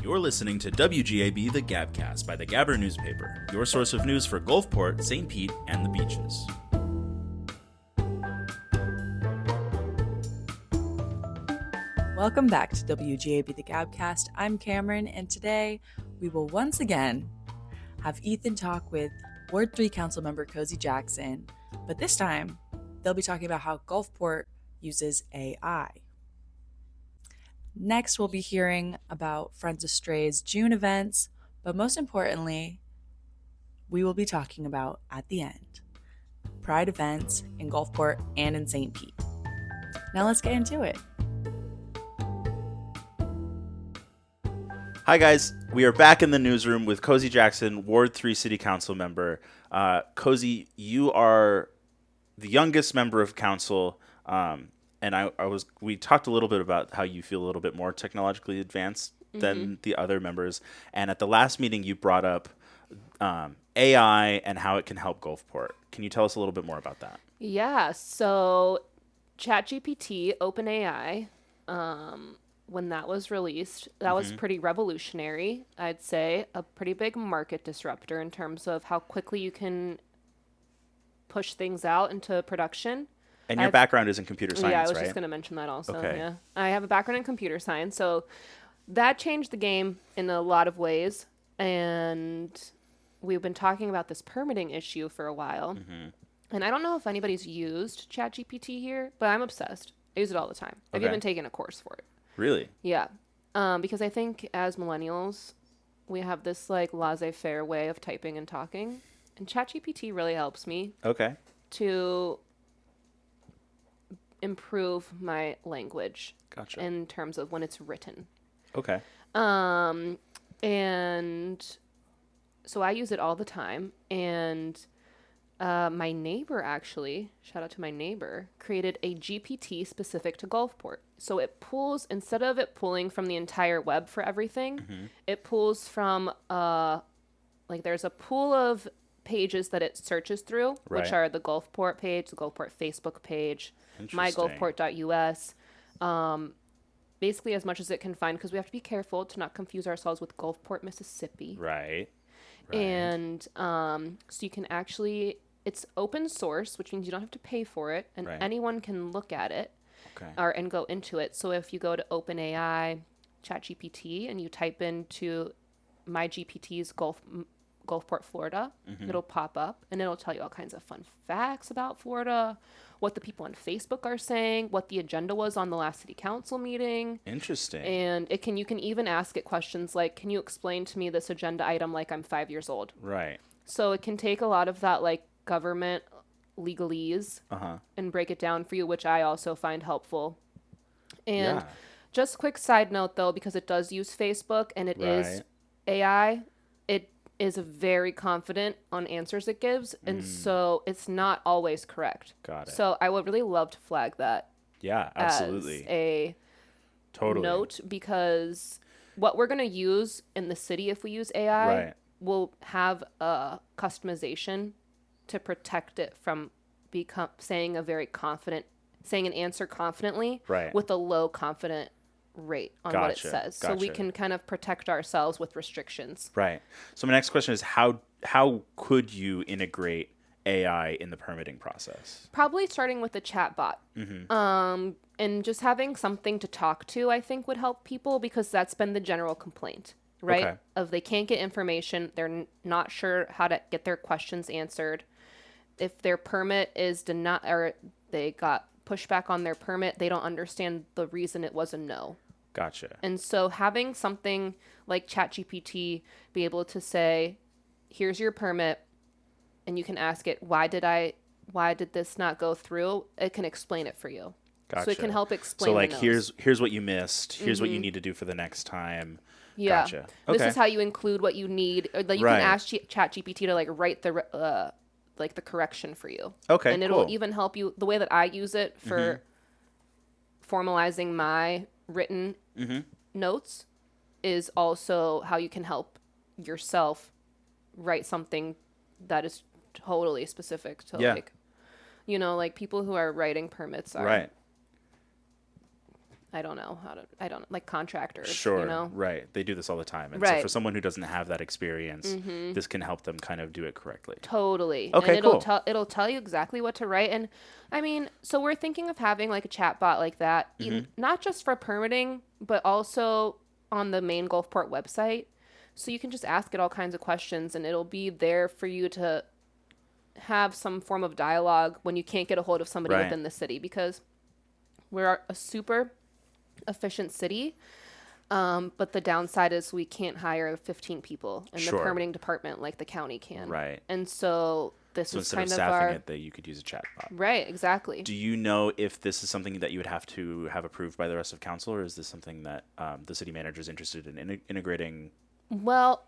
You're listening to WGAB The GabCast by the Gabber newspaper, your source of news for Gulfport, St. Pete, and the beaches. Welcome back to WGAB The GabCast. I'm Cameron, and today we will once again have Ethan talk with Ward 3 Council member Cosi Jackson, but this time they'll be talking about how Gulfport uses AI. Next, we'll be hearing about Friends of Stray's June events, but most importantly, we will be talking about, at the end, Pride events in Gulfport and in St. Pete. Now let's get into it. Hi guys, we are back in the newsroom with Cosi Jackson, Ward 3 City Council member. Cosi, you are the youngest member of council, and we talked a little bit about how you feel a little bit more technologically advanced than the other members. And at the last meeting, you brought up AI and how it can help Gulfport. Can you tell us a little bit more about that? Yeah, so ChatGPT, OpenAI, when that was released, that was pretty revolutionary, I'd say. A pretty big market disruptor in terms of how quickly you can push things out into production. And your background is in computer science, right? Yeah, I was just going to mention that also. Okay. Yeah, I have a background in computer science, so that changed the game in a lot of ways. And we've been talking about this permitting issue for a while. And I don't know if anybody's used ChatGPT here, but I'm obsessed. I use it all the time. I've even taken a course for it. Really? Yeah. Because I think as millennials, we have this like laissez-faire way of typing and talking. And ChatGPT really helps me to improve my language in terms of when it's written. Okay. And so I use it all the time. And my neighbor actually, shout out to my neighbor, created a GPT specific to Gulfport. So it pulls, instead of it pulling from the entire web for everything, it pulls from, there's a pool of pages that it searches through, which are the Gulfport page, the Gulfport Facebook page, mygulfport.us, basically as much as it can find, because we have to be careful to not confuse ourselves with Gulfport, Mississippi. Right. And so you can actually, it's open source, which means you don't have to pay for it, and anyone can look at it and go into it. So if you go to OpenAI, ChatGPT, and you type into my GPT's Gulfport, Florida, it'll pop up, and it'll tell you all kinds of fun facts about Florida, what the people on Facebook are saying, what the agenda was on the last city council meeting. Interesting. And you can even ask it questions like, can you explain to me this agenda item like I'm 5 years old? Right. So it can take a lot of that like government legalese and break it down for you, which I also find helpful. And just quick side note though, because it does use Facebook and it is AI, it is very confident on answers it gives, and so it's not always correct. Got it. So I would really love to flag that. Yeah, absolutely. As a note, because what we're going to use in the city if we use AI will have a customization to protect it from saying an answer confidently with a low confident rate on what it says. So we can kind of protect ourselves with restrictions. Right. So my next question is how could you integrate AI in the permitting process? Probably starting with the chatbot. And just having something to talk to, I think would help people, because that's been the general complaint, right? Of they can't get information, they're not sure how to get their questions answered. If their permit is denied, or they got pushback on their permit, they don't understand the reason it was a no. Gotcha. And so having something like ChatGPT be able to say, here's your permit, and you can ask it, why did this not go through? It can explain it for you. Gotcha. So it can help explain. So like, here's what you missed. Here's what you need to do for the next time. Yeah. Gotcha. This is how you include what you need. Or like you can ask ChatGPT to like write the the correction for you. Okay. And it'll even help you. The way that I use it for formalizing my written notes is also how you can help yourself write something that is totally specific to like, like people who are writing permits are I don't know how to, I don't like contractors, Sure, you know? right. They do this all the time. And so Right. for someone who doesn't have that experience, this can help them kind of do it correctly. Totally. Okay, and it'll cool. it'll tell you exactly what to write. And I mean, so we're thinking of having like a chat bot like that, not just for permitting, but also on the main Gulfport website. So you can just ask it all kinds of questions and it'll be there for you to have some form of dialogue when you can't get a hold of somebody Right. within the city, because we're a super efficient city. But the downside is we can't hire 15 people in Sure. the permitting department like the county can. Right. And so this So is instead kind of of staffing our it, that you could use a chatbot. right, exactly. Do you know if this is something that you would have to have approved by the rest of council, or is this something that the city manager is interested in integrating Well,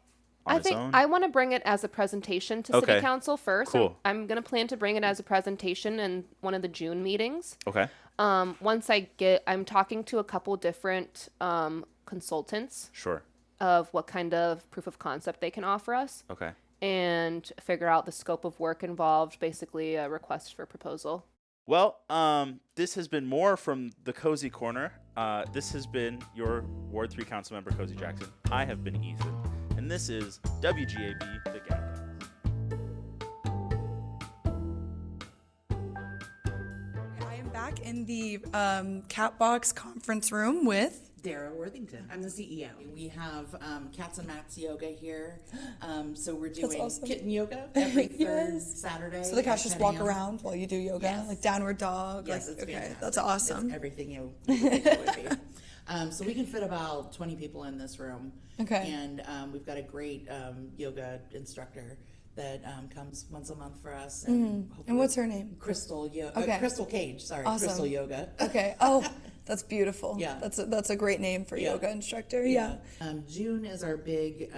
on I its think own? I want to bring it as a presentation to Okay. city council first. Cool. I'm going to plan to bring it as a presentation in one of the June meetings. Okay. Once I'm talking to a couple different consultants Sure. of what kind of proof of concept they can offer us Okay. and figure out the scope of work involved, basically a request for proposal. Well, this has been more from the Cozy Corner. This has been your Ward 3 council member, Cosi Jackson. I have been Ethan, and this is WGAB, the GabCast. I am back in the Catbox conference room with. Dara Worthington. I'm the CEO. We have Cats and Mats yoga here. So we're doing awesome. kitten yoga every third Yes. Saturday. So the cats at just 10 walk a.m. around while you do yoga, Yes. like downward dog. Yes, like, it's okay, fantastic. that's awesome. It's everything you would think it would be. So we can fit about 20 people in this room. Okay. And we've got a great yoga instructor that comes once a month for us. And what's her name? Crystal Yoga. Okay. Crystal Cage. Sorry, Awesome. Crystal Yoga. Okay. Oh, that's beautiful. Yeah. That's a great name for Yeah. yoga instructor. Yeah. June is our big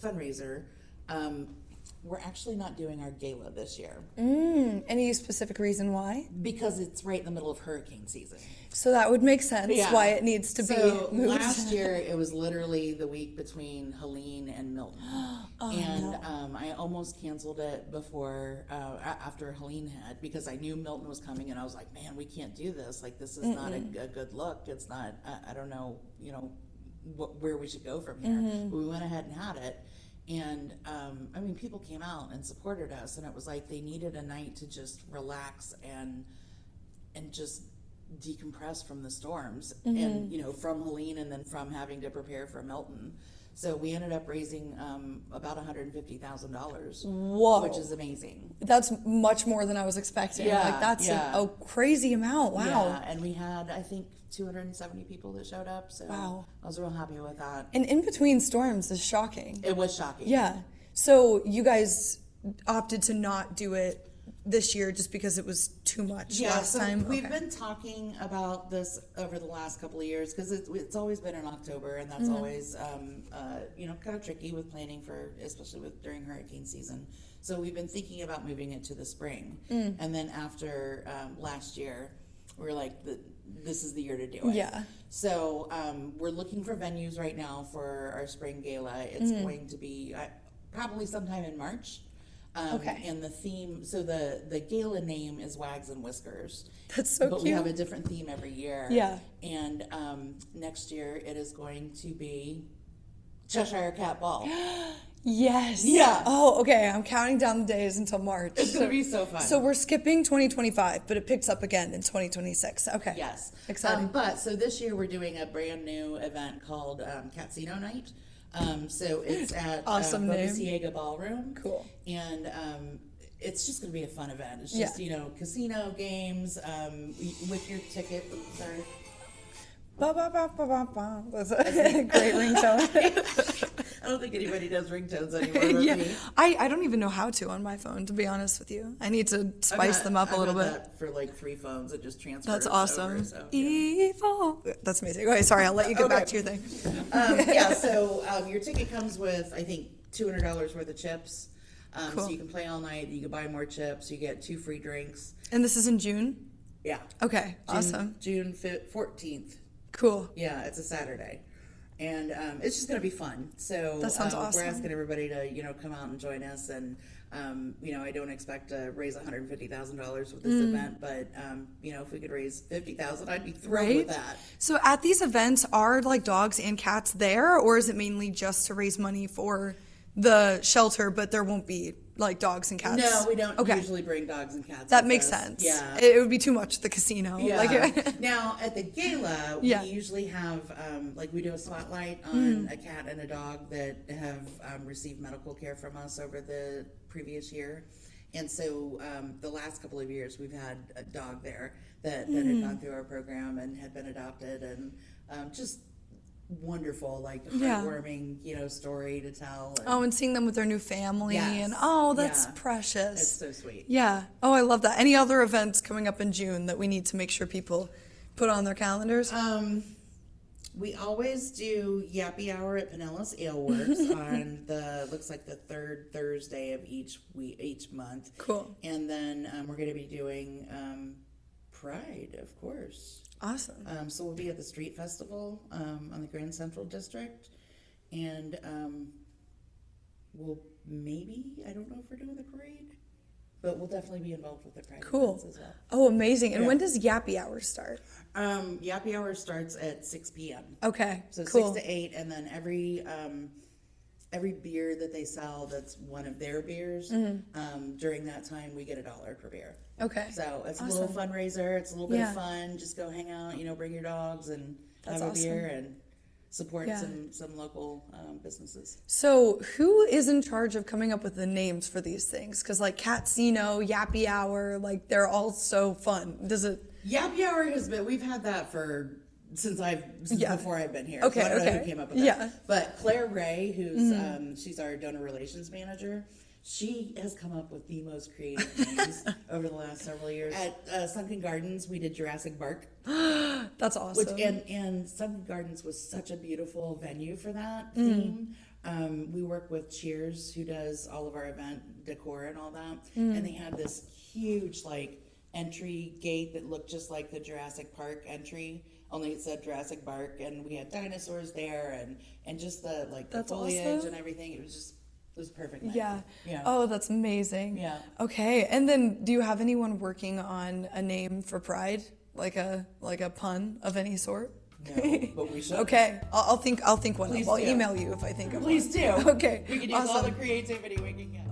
fundraiser. We're actually not doing our gala this year Any specific reason why? because it's right in the middle of hurricane season. So that would make sense Yeah. why it needs to So be moved. last year it was literally the week between Helene and Milton, and I almost canceled it before after Helene had, because I knew Milton was coming, and I was like, man, we can't do this. Like, this is not a good look. It's not. I don't know. Where we should go from here. But we went ahead and had it. And I mean, people came out and supported us, and it was like they needed a night to just relax and just decompress from the storms, and from Helene, and then from having to prepare for Milton. So we ended up raising about $150,000, Whoa. which is amazing. That's much more than I was expecting. Yeah, Like that's yeah. a crazy amount. Wow. Yeah, and we had, I think, 270 people that showed up. So Wow. I was real happy with that. And in between storms is shocking. It was shocking. Yeah. So you guys opted to not do it this year just because it was too much last so time? we've Okay. been talking about this over the last couple of years, because it's always been in October, and that's always kind of tricky with planning for, especially during hurricane season. So we've been thinking about moving it to the spring, and then after last year, we were like, this is the year to do it. Yeah. So we're looking for venues right now for our spring gala. It's going to be probably sometime in March. Okay. And the theme, so the gala name is Wags and Whiskers. That's so But cute. we have a different theme every year. Yeah. And next year it is going to be Cheshire Cat Ball. Yes. Yeah. Oh, okay. I'm counting down the days until March. It's going to be so fun. So we're skipping 2025, but it picks up again in 2026. Okay. Yes. Exciting. But so this year we're doing a brand new event called Catsino Night. So it's at Awesome name. Bocasiega Ballroom. Cool. And it's just going to be a fun event. It's Yeah. just, casino games with your ticket. Sorry. Ba, ba, ba, ba, ba, ba. That's a great ringtone. I don't think anybody does ringtones anymore but Yeah. me. I don't even know how to on my phone, to be honest with you. I need to spice them up a little bit. That for like 3 phones, it just transfers. That's awesome. Over, so, yeah. Evil. That's amazing. Okay, sorry, I'll let you get back to your thing. So your ticket comes with, I think, $200 worth of chips. Cool. So you can play all night. You can buy more chips. You get 2 free drinks. And this is in June? Yeah. Okay, awesome. June 14th. Cool. Yeah, it's a Saturday. And it's just going to be fun. So That sounds awesome. We're asking everybody to, come out and join us. And, I don't expect to raise $150,000 with this event, but, if we could raise $50,000, I'd be thrilled with that. So at these events, are like dogs and cats there, or is it mainly just to raise money for the shelter, but there won't be like dogs and cats? No, we don't usually bring dogs and cats. That with makes us. sense. Yeah. It would be too much at the casino. Yeah. Like, Now at the gala, Yeah. we usually have we do a spotlight on a cat and a dog that have received medical care from us over the previous year, and so the last couple of years we've had a dog there that had gone through our program and had been adopted, and just wonderful, like heartwarming, story to tell. And and seeing them with their new family, Yes. and that's Yeah. precious. it's so sweet. Yeah. Oh, I love that. Any other events coming up in June that we need to make sure people put on their calendars? We always do Yappy Hour at Pinellas Ale Works on looks like the third Thursday of each month. Cool. And then we're going to be doing Pride, of course. Awesome. So we'll be at the Street Festival on the Grand Central District, and we'll I don't know if we're doing the parade, but we'll definitely be involved with the Pride Cool. events as well. Oh, amazing. And when does Yappy Hour start? Yappy Hour starts at 6 p.m. Okay. So cool. 6 to 8, and then every beer that they sell that's one of their beers, during that time we get $1 per beer. Okay. So it's a Awesome. little fundraiser. It's a little bit Yeah. of fun. Just go hang out. Bring your dogs and That's have a beer awesome. and support Yeah. some local businesses. So who is in charge of coming up with the names for these things? Because like Catsino, Yappy Hour, like they're all so fun. Does it? Yappy Hour we've had that since before I've been here. Okay, So I don't know okay. who came up with that. Yeah. But Claire Ray, who's she's our donor relations manager, she has come up with the most creative names over the last several years. At Sunken Gardens, we did Jurassic Park, That's awesome. and Sunken Gardens was such a beautiful venue for that theme. We work with Cheers, who does all of our event decor and all that, and they had this huge entry gate that looked just like the Jurassic Park entry, only it said Jurassic Park, and we had dinosaurs there, and just the That's foliage awesome. and everything. It was perfect. Night. Yeah. Yeah. Oh, that's amazing. Yeah. Okay. And then do you have anyone working on a name for Pride? Like a pun of any sort? No, but we should. Okay. I'll think one Please up. I'll do. email you if I think of one. Please do. Okay. We can use all the Awesome. creativity we can get.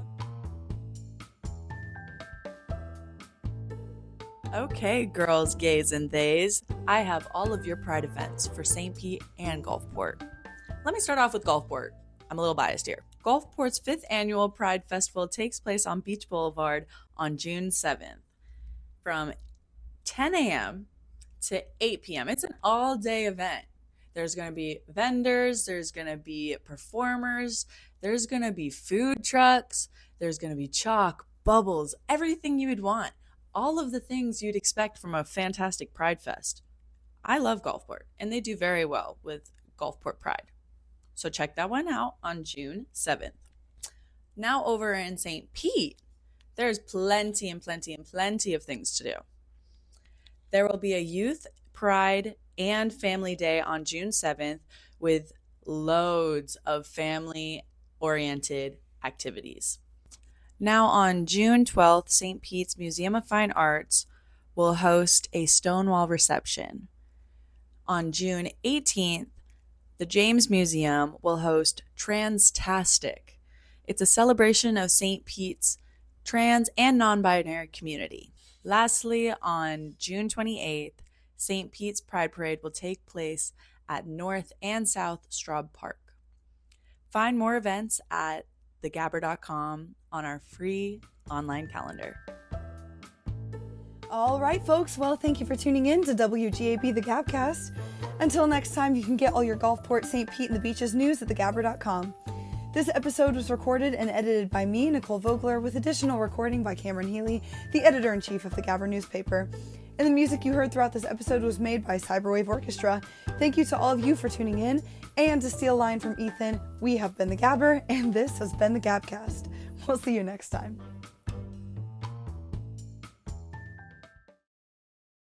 Okay, girls, gays, and theys, I have all of your Pride events for St. Pete and Gulfport. Let me start off with Gulfport. I'm a little biased here. Gulfport's 5th annual Pride Festival takes place on Beach Boulevard on June 7th from 10 a.m. to 8 p.m. It's an all-day event. There's going to be vendors, there's going to be performers, there's going to be food trucks, there's going to be chalk, bubbles, everything you would want. All of the things you'd expect from a fantastic Pride Fest. I love Gulfport, and they do very well with Gulfport Pride. So check that one out on June 7th. Now over in St. Pete, there's plenty of things to do. There will be a Youth Pride and Family Day on June 7th with loads of family-oriented activities. Now on June 12th, St. Pete's Museum of Fine Arts will host a Stonewall reception. On June 18th, the James Museum will host Transtastic. It's a celebration of St. Pete's trans and non-binary community. Lastly, on June 28th, St. Pete's Pride Parade will take place at North and South Straub Park. Find more events at thegabber.com on our free online calendar. All right, folks. Well, thank you for tuning in to WGAB The GabCast. Until next time, you can get all your Gulfport, St. Pete, and the Beaches news at thegabber.com. This episode was recorded and edited by me, Nicole Vogler, with additional recording by Cameron Healy, the editor-in-chief of the Gabber newspaper. And the music you heard throughout this episode was made by Cyberwave Orchestra. Thank you to all of you for tuning in. And to steal a line from Ethan, we have been the Gabber, and this has been the GabCast. We'll see you next time.